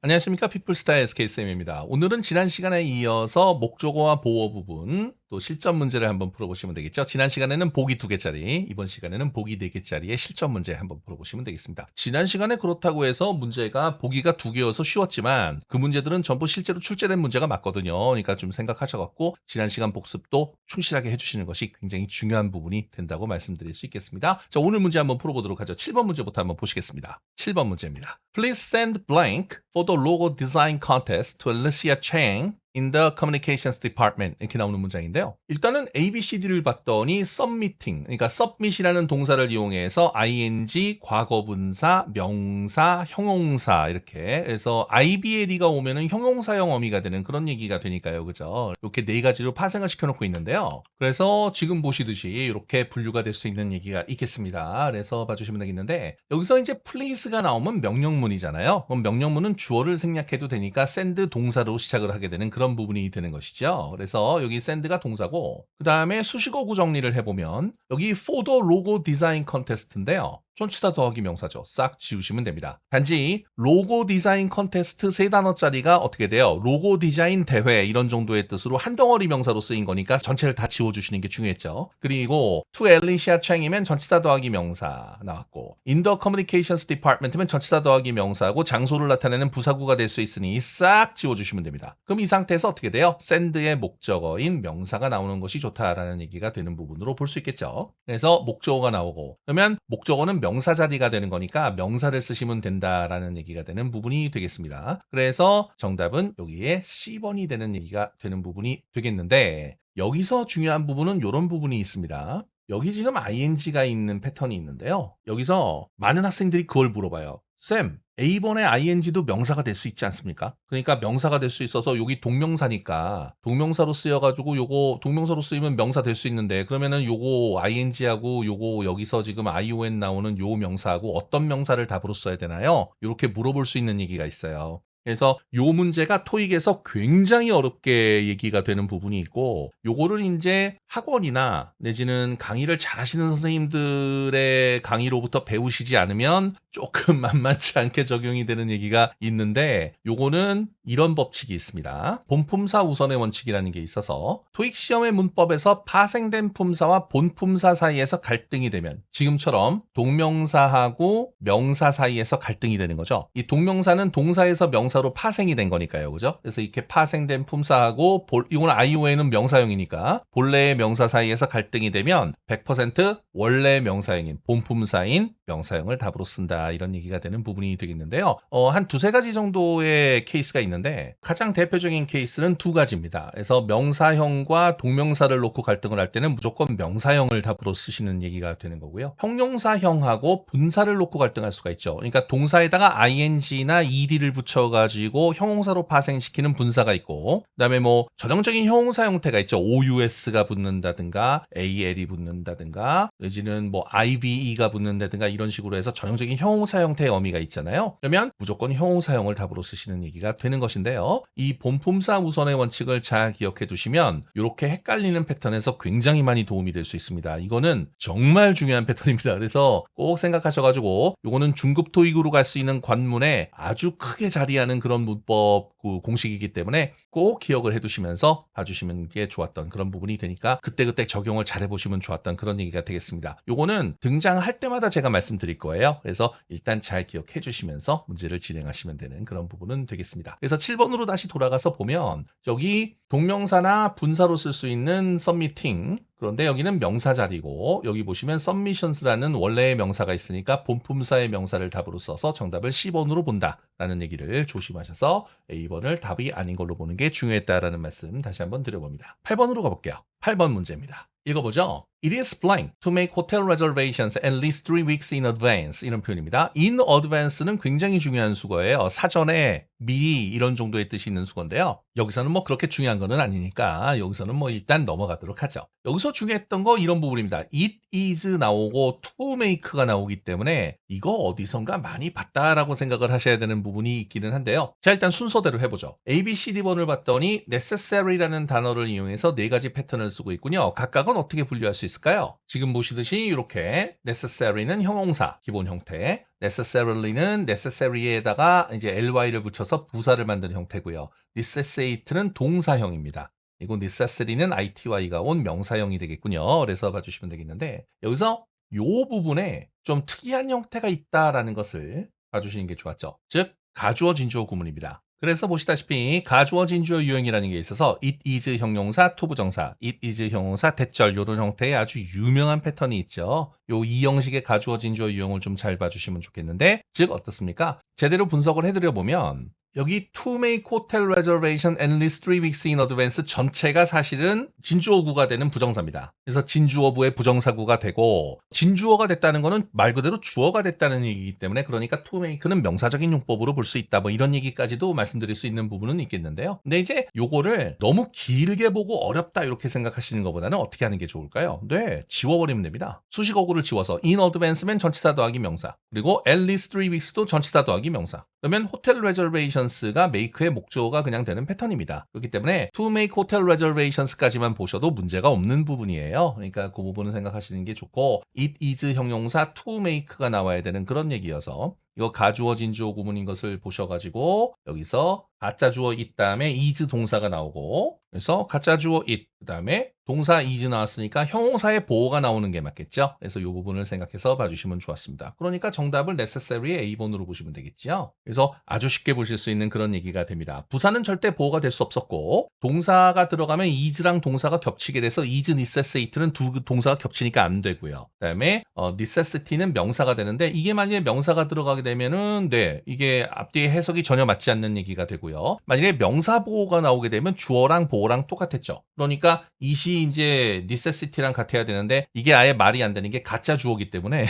안녕하십니까. 피플스타의 SK쌤입니다. 오늘은 지난 시간에 이어서 목적어와 보어 부분, 또 실전 문제를 한번 풀어보시면 되겠죠. 지난 시간에는 보기 2개짜리, 이번 시간에는 보기 4개짜리의 실전 문제 한번 풀어보시면 되겠습니다. 지난 시간에 그렇다고 해서 문제가 보기가 2개여서 쉬웠지만 그 문제들은 전부 실제로 출제된 문제가 맞거든요. 그러니까 좀 생각하셔갖고 지난 시간 복습도 충실하게 해주시는 것이 굉장히 중요한 부분이 된다고 말씀드릴 수 있겠습니다. 자, 오늘 문제 한번 풀어보도록 하죠. 7번 문제부터 한번 보시겠습니다. 7번 문제입니다. Please send blank for the logo design contest to Alicia Chang in the communications department. 이렇게 나오는 문장인데요. 일단은 ABCD를 봤더니 submitting, 그러니까 submit이라는 동사를 이용해서 ing, 과거분사, 명사, 형용사 이렇게 해서 IBLE가 오면은 형용사형 어미가 되는 그런 얘기가 되니까요. 그죠? 이렇게 네 가지로 파생을 시켜놓고 있는데요. 그래서 지금 보시듯이 이렇게 분류가 될 수 있는 얘기가 있겠습니다. 그래서 봐주시면 되겠는데 여기서 이제 please가 나오면 명령문이잖아요. 그럼 명령문은 주어를 생략해도 되니까 send 동사로 시작을 하게 되는 그런 부분이 되는 것이죠. 그래서 여기 send가 동사고 그 다음에 수식어구 정리를 해보면 여기 for the logo design contest인데요. 전치사 더하기 명사죠. 싹 지우시면 됩니다. 단지 로고 디자인 컨테스트 3단어짜리가 어떻게 돼요? 로고 디자인 대회 이런 정도의 뜻으로 한 덩어리 명사로 쓰인 거니까 전체를 다 지워주시는 게 중요했죠. 그리고 to Alicia Chang이면 전치사 더하기 명사 나왔고 in the communications department면 전치사 더하기 명사고 장소를 나타내는 부사구가 될 수 있으니 싹 지워주시면 됩니다. 그럼 이 상태에서 어떻게 돼요? send의 목적어인 명사가 나오는 것이 좋다라는 얘기가 되는 부분으로 볼 수 있겠죠. 그래서 목적어가 나오고 그러면 목적어는 명사 자리가 되는 거니까 명사를 쓰시면 된다라는 얘기가 되는 부분이 되겠습니다. 그래서 정답은 여기에 C번이 되는 얘기가 되는 부분이 되겠는데 여기서 중요한 부분은 이런 부분이 있습니다. 여기 지금 ing가 있는 패턴이 있는데요. 여기서 많은 학생들이 그걸 물어봐요. 쌤, A번의 ing도 명사가 될 수 있지 않습니까? 그러니까 명사가 될 수 있어서 여기 동명사니까 동명사로 쓰여가지고 요거 동명사로 쓰이면 명사 될 수 있는데 그러면은 요거 ing하고 요거 여기서 지금 ion 나오는 요 명사하고 어떤 명사를 답으로 써야 되나요? 이렇게 물어볼 수 있는 얘기가 있어요. 그래서 요 문제가 토익에서 굉장히 어렵게 얘기가 되는 부분이 있고 요거를 이제 학원이나 내지는 강의를 잘하시는 선생님들의 강의로부터 배우시지 않으면 조금 만만치 않게 적용이 되는 얘기가 있는데 요거는 이런 법칙이 있습니다. 본품사 우선의 원칙이라는 게 있어서 토익 시험의 문법에서 파생된 품사와 본품사 사이에서 갈등이 되면 지금처럼 동명사하고 명사 사이에서 갈등이 되는 거죠. 이 동명사는 동사에서 명사로 파생이 된 거니까요. 그죠? 그래서 이렇게 파생된 품사하고 이거는 ION은 명사형이니까 본래의 명사 사이에서 갈등이 되면 100% 원래 명사형인 본품사인 명사형을 답으로 쓴다. 이런 얘기가 되는 부분이 되겠는데요. 한 두세 가지 정도의 케이스가 있는데 가장 대표적인 케이스는 두 가지입니다. 그래서 명사형과 동명사를 놓고 갈등을 할 때는 무조건 명사형을 답으로 쓰시는 얘기가 되는 거고요. 형용사형하고 분사를 놓고 갈등할 수가 있죠. 그러니까 동사에다가 ing나 ed를 붙여가지고 형용사로 파생시키는 분사가 있고 그다음에 뭐 전형적인 형용사 형태가 있죠. OUS가 붙는다든가 AL이 붙는다든가 내지는 뭐 IVE가 붙는다든가 이런 식으로 해서 전형적인 형용사 형태의 어미가 있잖아요. 그러면 무조건 형용사형을 답으로 쓰시는 얘기가 되는 것인데요. 이 본품사 우선의 원칙을 잘 기억해 두시면 이렇게 헷갈리는 패턴에서 굉장히 많이 도움이 될 수 있습니다. 이거는 정말 중요한 패턴입니다. 그래서 꼭 생각하셔가지고 이거는 중급 토익으로 갈 수 있는 관문에 아주 크게 자리하는 그런 문법 공식이기 때문에 꼭 기억을 해두시면서 봐주시면 게 좋았던 그런 부분이 되니까 그때그때 적용을 잘 해보시면 좋았던 그런 얘기가 되겠습니다. 요거는 등장할 때마다 제가 말씀드릴 거예요. 그래서 일단 잘 기억해 주시면서 문제를 진행하시면 되는 그런 부분은 되겠습니다. 그래서 7번으로 다시 돌아가서 보면 여기 동명사나 분사로 쓸 수 있는 submitting 그런데 여기는 명사 자리고 여기 보시면 submissions라는 원래의 명사가 있으니까 본품사의 명사를 답으로 써서 정답을 C번으로 본다라는 얘기를 조심하셔서 A번을 답이 아닌 걸로 보는 게 중요했다라는 말씀 다시 한번 드려봅니다. 8번으로 가볼게요. 8번 문제입니다. 읽어보죠. It is blank to make hotel reservations at least 3 weeks in advance. 이런 표현입니다. In advance는 굉장히 중요한 수거예요. 사전에 미리 이런 정도의 뜻이 있는 수거인데요. 여기서는 뭐 그렇게 중요한 거는 아니니까 여기서는 뭐 일단 넘어가도록 하죠. 여기서 중요했던 거 이런 부분입니다. It is 나오고 to make가 나오기 때문에 이거 어디선가 많이 봤다라고 생각을 하셔야 되는 부분이 있기는 한데요. 자, 일단 순서대로 해보죠. A, B, C, D번을 봤더니 necessary라는 단어를 이용해서 네 가지 패턴을 쓰고 있군요. 각각은 어떻게 분류할 수 있을까요? 지금 보시듯이 이렇게 necessary는 형용사 기본 형태, necessarily는 necessary에다가 이제 ly를 붙여서 부사를 만드는 형태고요. necessitate는 동사형입니다. 이거 necessary는 ity가 온 명사형이 되겠군요. 그래서 봐주시면 되겠는데 여기서 요 부분에 좀 특이한 형태가 있다라는 것을 봐주시는 게 좋았죠. 즉 가주어 진주어 구문입니다. 그래서 보시다시피 가주어 진주어 유형이라는 게 있어서 it is 형용사 투부정사, it is 형용사 대절 이런 형태의 아주 유명한 패턴이 있죠. 요 이 형식의 가주어 진주어 유형을 좀 잘 봐주시면 좋겠는데 즉 어떻습니까? 제대로 분석을 해드려 보면 여기 to make hotel reservation at least 3 weeks in advance 전체가 사실은 진주어구가 되는 부정사입니다. 그래서 진주어부의 부정사구가 되고 진주어가 됐다는 거는 말 그대로 주어가 됐다는 얘기이기 때문에 그러니까 to make는 명사적인 용법으로 볼 수 있다. 뭐 이런 얘기까지도 말씀드릴 수 있는 부분은 있겠는데요. 근데 이제 요거를 너무 길게 보고 어렵다 이렇게 생각하시는 것보다는 어떻게 하는 게 좋을까요? 네, 지워버리면 됩니다. 수식어구를 지워서 in advance면 전치사 더하기 명사 그리고 at least 3 weeks도 전치사 더하기 명사 그러면 호텔 reservations가 make의 목적어가 그냥 되는 패턴입니다. 그렇기 때문에 to make hotel reservations까지만 보셔도 문제가 없는 부분이에요. 그러니까 그 부분은 생각하시는 게 좋고 it is 형용사 to make가 나와야 되는 그런 얘기여서 이거 가주어 진주어 구문인 것을 보셔가지고 여기서 가짜 주어 it 다음에 is 동사가 나오고 그래서 가짜 주어 it 그 다음에 동사 is 나왔으니까 형용사의 보호가 나오는 게 맞겠죠. 그래서 이 부분을 생각해서 봐주시면 좋았습니다. 그러니까 정답을 necessary의 A번으로 보시면 되겠죠. 그래서 아주 쉽게 보실 수 있는 그런 얘기가 됩니다. 부사는 절대 보호가 될 수 없었고 동사가 들어가면 is랑 동사가 겹치게 돼서 is necessitate는 두 동사가 겹치니까 안 되고요. 그 다음에 necessity는 명사가 되는데 이게 만약에 명사가 들어가게 되면은 네 이게 앞뒤의 해석이 전혀 맞지 않는 얘기가 되고요. 만약에 명사 보호가 나오게 되면 주어랑 보호랑 똑같았죠. 그러니까 it이 이제 necessity랑 같아야 되는데 이게 아예 말이 안 되는 게 가짜 주어기 때문에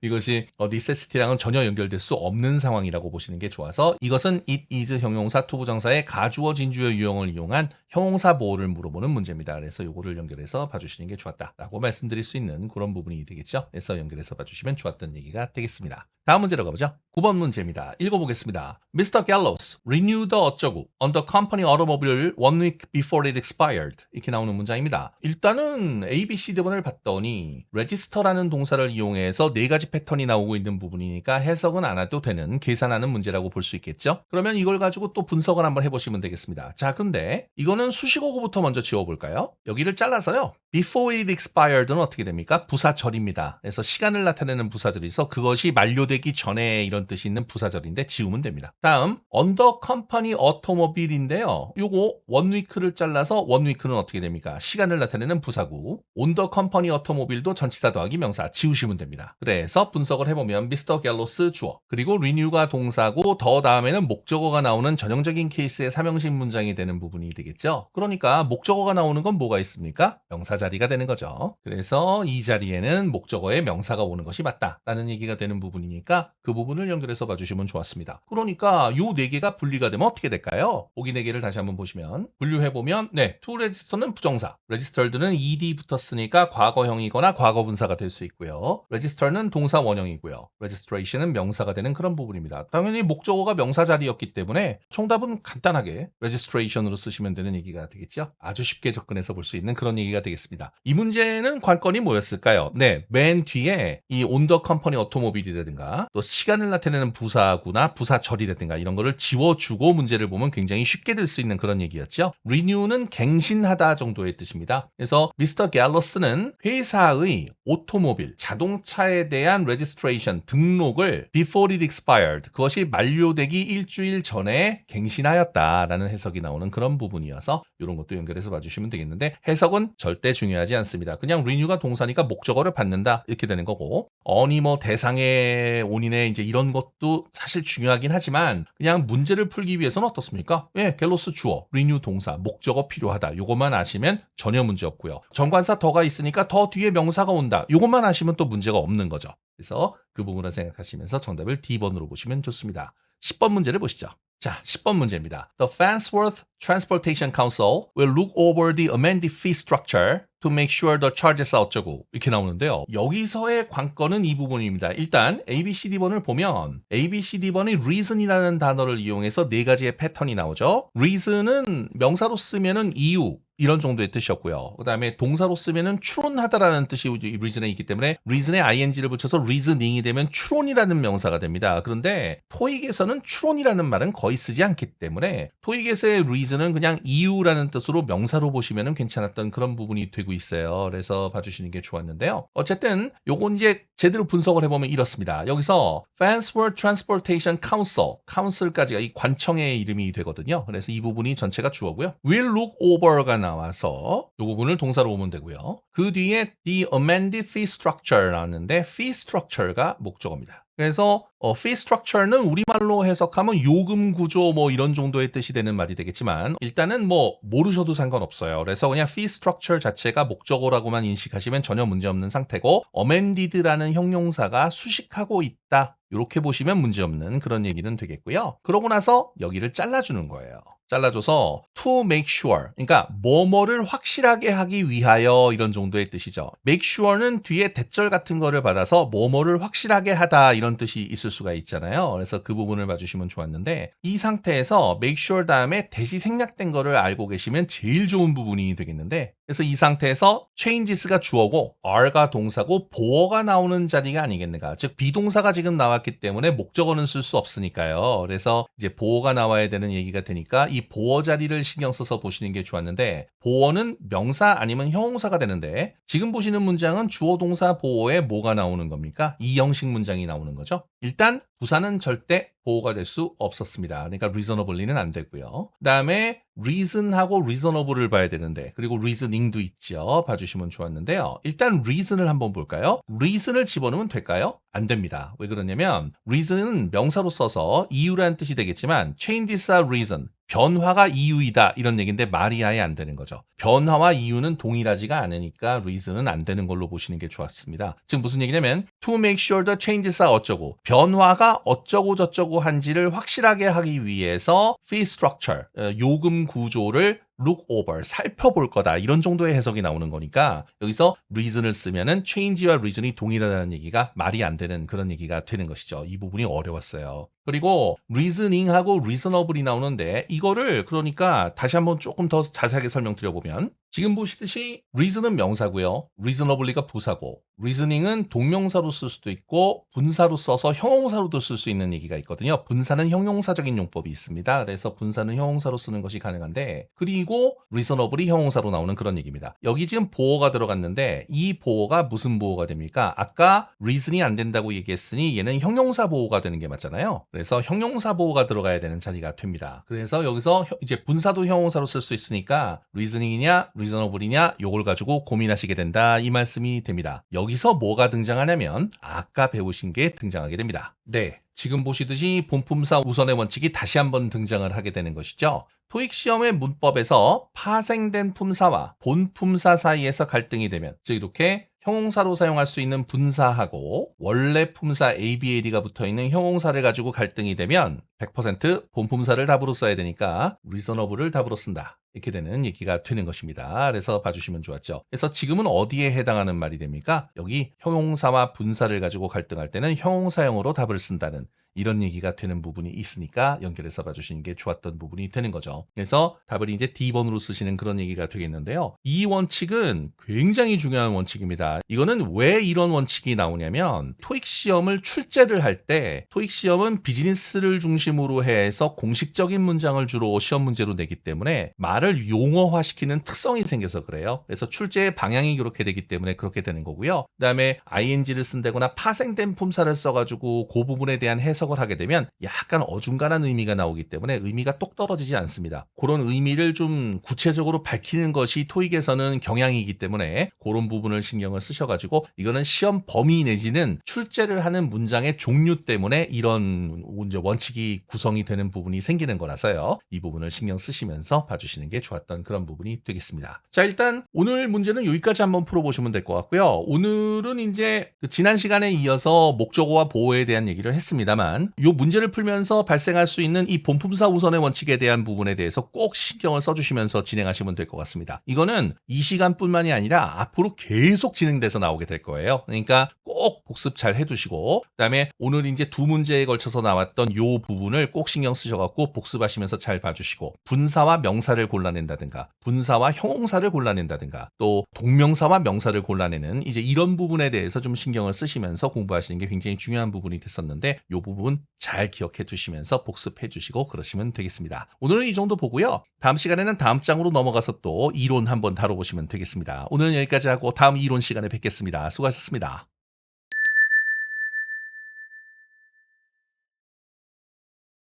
이것이 necessity랑은 전혀 연결될 수 없는 상황이라고 보시는 게 좋아서 이것은 it is 형용사 투부정사의 가주어 진주어 유형을 이용한 형용사 보호를 물어보는 문제입니다. 그래서 요거를 연결해서 봐주시는 게 좋았다라고 말씀드릴 수 있는 그런 부분이 되겠죠. 그래서 연결해서 봐주시면 좋았던 얘기가 되겠습니다. 다음 문제로 가보죠. 9번 문제입니다. 읽어보겠습니다. Mr. Gallows renewed 어쩌고 on the company automobile 1 week before it expired. 이렇게 나오는 문장입니다. 일단은 A, B, C 대본을 봤더니 register라는 동사를 이용해서 네 가지 패턴이 나오고 있는 부분이니까 해석은 안 해도 되는 계산하는 문제라고 볼 수 있겠죠. 그러면 이걸 가지고 또 분석을 한번 해보시면 되겠습니다. 자, 근데 이거는 수식어구부터 먼저 지워볼까요? 여기를 잘라서요. Before it expired는 어떻게 됩니까? 부사절입니다. 그래서 시간을 나타내는 부사절이서 그것이 만료되기 전에 이런 뜻이 있는 부사절인데 지우면 됩니다. 다음 under company automobile인데요. 요거 one week를 잘라서 one week는 어떻게 됩니까? 시간을 나타내는 부사구. under company automobile도 전치사 더하기 명사 지우시면 됩니다. 그래서 분석을 해보면 Mr. Gallows 주어 그리고 renew가 동사고 더 다음에는 목적어가 나오는 전형적인 케이스의 삼형식 문장이 되는 부분이 되겠죠. 그러니까 목적어가 나오는 건 뭐가 있습니까? 명사 자리가 되는 거죠. 그래서 이 자리에는 목적어의 명사가 오는 것이 맞다라는 얘기가 되는 부분이니까 그 부분을 연결해서 봐주시면 좋았습니다. 그러니까 요 네 개가 분리가 되면 어떻게 될까요? 보기 네 개를 다시 한번 보시면 분류해보면 네, to register는 부정사, registered는 ed 붙었으니까 과거형이거나 과거분사가 될 수 있고요. register는 동사 원형이고요. registration은 명사가 되는 그런 부분입니다. 당연히 목적어가 명사 자리였기 때문에 정답은 간단하게 registration으로 쓰시면 되는 얘기가 되겠죠. 아주 쉽게 접근해서 볼 수 있는 그런 얘기가 되겠습니다. 이 문제는 관건이 뭐였을까요? 네, 맨 뒤에 이 on the company automobile이라든가 또 시간을 나타내는 부사구나 부사절이라든가 이런 거를 지워주고 문제를 보면 굉장히 쉽게 될 수 있는 그런 얘기였죠. renew는 갱신하다 정도의 뜻입니다. 그래서 Mr. Gallows는 회사의 오토모빌, 자동차에 대한 registration, 등록을 before it expired, 그것이 만료되기 일주일 전에 갱신하였다라는 해석이 나오는 그런 부분이어서 이런 것도 연결해서 봐주시면 되겠는데 해석은 절대 중요하지 않습니다. 그냥 renew가 동사니까 목적어를 받는다 이렇게 되는 거고 on이 뭐 대상의 on이네 이제 이런 것도 사실 중요하긴 하지만 그냥 문제를 풀기 위해서는 어떻습니까? 예, 갤로스 주어, renew 동사, 목적어 필요하다. 요것만 아시면 전혀 문제 없고요. 정관사 더가 있으니까 더 뒤에 명사가 온다. 요것만 아시면 또 문제가 없는 거죠. 그래서 그 부분을 생각하시면서 정답을 D번으로 보시면 좋습니다. 10번 문제를 보시죠. 자, 10번 문제입니다. The Farnsworth Transportation Council will look over the amended fee structure to make sure the charges are 어쩌고 이렇게 나오는데요. 여기서의 관건은 이 부분입니다. 일단 ABCD번을 보면 ABCD번이 reason이라는 단어를 이용해서 네 가지의 패턴이 나오죠. reason은 명사로 쓰면은 이유 이런 정도의 뜻이었고요. 그 다음에 동사로 쓰면은 추론하다라는 뜻이 reason에 있기 때문에 reason에 ing를 붙여서 reasoning이 되면 추론이라는 명사가 됩니다. 그런데 토익에서는 추론이라는 말은 거의 쓰지 않기 때문에 토익에서의 reason은 그냥 이유라는 뜻으로 명사로 보시면은 괜찮았던 그런 부분이 되고 있어요. 그래서 봐주시는 게 좋았는데요. 어쨌든 요건 이제 제대로 분석을 해보면 이렇습니다. 여기서 Farnsworth Transportation Council, council까지가 이 관청의 이름이 되거든요. 그래서 이 부분이 전체가 주어고요. will look over가 나와서 이 부분을 동사로 오면 되고요. 그 뒤에 the amended fee structure 나왔는데 fee structure가 목적어입니다. 그래서 fee structure는 우리말로 해석하면 요금 구조 뭐 이런 정도의 뜻이 되는 말이 되겠지만 일단은 뭐 모르셔도 상관없어요. 그래서 그냥 fee structure 자체가 목적어라고만 인식하시면 전혀 문제없는 상태고 amended라는 형용사가 수식하고 있다. 이렇게 보시면 문제없는 그런 얘기는 되겠고요. 그러고 나서 여기를 잘라주는 거예요. 잘라줘서 to make sure, 그러니까 뭐뭐를 확실하게 하기 위하여 이런 정도의 뜻이죠. make sure는 뒤에 대절 같은 거를 받아서 뭐뭐를 확실하게 하다 이런 뜻이 있을 수가 있잖아요. 그래서 그 부분을 봐주시면 좋았는데 이 상태에서 make sure 다음에 대시 생략된 거를 알고 계시면 제일 좋은 부분이 되겠는데 그래서 이 상태에서 changes가 주어고 are가 동사고 보어가 나오는 자리가 아니겠는가. 즉 비동사가 지금 나왔기 때문에 목적어는 쓸 수 없으니까요. 그래서 이제 보어가 나와야 되는 얘기가 되니까 이 보어 자리를 신경 써서 보시는 게 좋았는데 보어는 명사 아니면 형용사가 되는데 지금 보시는 문장은 주어 동사 보어에 뭐가 나오는 겁니까? 이 형식 문장이 나오는 거죠. 일단 부사는 절대 보호가 될 수 없었습니다. 그러니까 reasonably는 안 되고요. 그 다음에 reason하고 reasonable을 봐야 되는데 그리고 reasoning도 있죠. 봐주시면 좋았는데요. 일단 reason을 한번 볼까요? reason을 집어넣으면 될까요? 안 됩니다. 왜 그러냐면 reason은 명사로 써서 이유라는 뜻이 되겠지만 changes are reason. 변화가 이유이다 이런 얘기인데 말이 아예 안 되는 거죠. 변화와 이유는 동일하지가 않으니까 reason은 안 되는 걸로 보시는 게 좋았습니다. 지금 무슨 얘기냐면 to make sure the changes are 어쩌고 변화가 어쩌고 저쩌고 한지를 확실하게 하기 위해서 fee structure 요금 구조를 look over, 살펴볼 거다. 이런 정도의 해석이 나오는 거니까 여기서 reason을 쓰면은 change와 reason이 동일하다는 얘기가 말이 안 되는 그런 얘기가 되는 것이죠. 이 부분이 어려웠어요. 그리고 reasoning하고 reasonable이 나오는데 이거를 그러니까 다시 한번 조금 더 자세하게 설명드려보면 지금 보시듯이 reason은 명사고요. reasonably가 부사고 reasoning은 동명사로 쓸 수도 있고 분사로 써서 형용사로도 쓸 수 있는 얘기가 있거든요. 분사는 형용사적인 용법이 있습니다. 그래서 분사는 형용사로 쓰는 것이 가능한데 그리고 reasonably 형용사로 나오는 그런 얘기입니다. 여기 지금 보어가 들어갔는데 이 보어가 무슨 보어가 됩니까? 아까 reason이 안 된다고 얘기했으니 얘는 형용사 보어가 되는 게 맞잖아요. 그래서 형용사 보어가 들어가야 되는 자리가 됩니다. 그래서 여기서 이제 분사도 형용사로 쓸 수 있으니까 reasoning이냐 reasonable이냐 요걸 가지고 고민하시게 된다 이 말씀이 됩니다. 여기서 뭐가 등장하냐면 아까 배우신 게 등장하게 됩니다. 네, 지금 보시듯이 본품사 우선의 원칙이 다시 한번 등장을 하게 되는 것이죠. 토익 시험의 문법에서 파생된 품사와 본품사 사이에서 갈등이 되면 즉 이렇게 형용사로 사용할 수 있는 분사하고 원래 품사 ABAD가 붙어있는 형용사를 가지고 갈등이 되면 100% 본품사를 답으로 써야 되니까 reasonable을 답으로 쓴다. 이렇게 되는 얘기가 되는 것입니다. 그래서 봐주시면 좋았죠. 그래서 지금은 어디에 해당하는 말이 됩니까? 여기 형용사와 분사를 가지고 갈등할 때는 형용사형으로 답을 쓴다는 이런 얘기가 되는 부분이 있으니까 연결해서 봐주시는 게 좋았던 부분이 되는 거죠. 그래서 답을 이제 D번으로 쓰시는 그런 얘기가 되겠는데요. 이 원칙은 굉장히 중요한 원칙입니다. 이거는 왜 이런 원칙이 나오냐면 토익 시험을 출제를 할 때 토익 시험은 비즈니스를 중심으로 해서 공식적인 문장을 주로 시험 문제로 내기 때문에 말을 용어화시키는 특성이 생겨서 그래요. 그래서 출제의 방향이 그렇게 되기 때문에 그렇게 되는 거고요. 그 다음에 ing를 쓴다거나 파생된 품사를 써가지고 그 부분에 대한 해석을 하게 되면 약간 어중간한 의미가 나오기 때문에 의미가 똑 떨어지지 않습니다. 그런 의미를 좀 구체적으로 밝히는 것이 토익에서는 경향이기 때문에 그런 부분을 신경을 쓰셔가지고 이거는 시험 범위 내지는 출제를 하는 문장의 종류 때문에 이런 이제 원칙이 구성이 되는 부분이 생기는 거라서요. 이 부분을 신경 쓰시면서 봐주시는 게 좋았던 그런 부분이 되겠습니다. 자, 일단 오늘 문제는 여기까지 한번 풀어보시면 될 것 같고요. 오늘은 이제 지난 시간에 이어서 목적어와 보어에 대한 얘기를 했습니다만 이 문제를 풀면서 발생할 수 있는 이 본품사 우선의 원칙에 대한 부분에 대해서 꼭 신경을 써주시면서 진행하시면 될 것 같습니다. 이거는 이 시간뿐만이 아니라 앞으로 계속 진행돼서 나오게 될 거예요. 그러니까 꼭 복습 잘 해두시고 그다음에 오늘 이제 두 문제에 걸쳐서 나왔던 요 부분을 꼭 신경 쓰셔갖고 복습하시면서 잘 봐주시고 분사와 명사를 골라낸다든가 분사와 형용사를 골라낸다든가 또 동명사와 명사를 골라내는 이제 이런 부분에 대해서 좀 신경을 쓰시면서 공부하시는 게 굉장히 중요한 부분이 됐었는데 요 부분 잘 기억해 두시면서 복습해 주시고 그러시면 되겠습니다. 오늘은 이 정도 보고요. 다음 시간에는 다음 장으로 넘어가서 또 이론 한번 다뤄보시면 되겠습니다. 오늘은 여기까지 하고 다음 이론 시간에 뵙겠습니다. 수고하셨습니다.